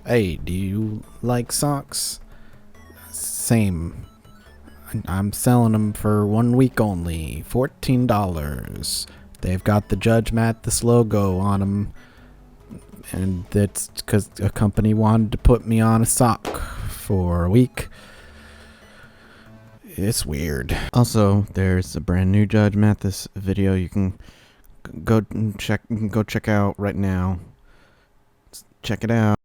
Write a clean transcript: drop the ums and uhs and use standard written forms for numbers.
Hey, do you like socks? Same. I'm selling them for 1 week only. $14. They've got the Judge Mathas logo on them. And that's because a company wanted to put me on a sock for a week. It's weird. Also, there's a brand new Judge Mathas video you can go check out right now. Check it out.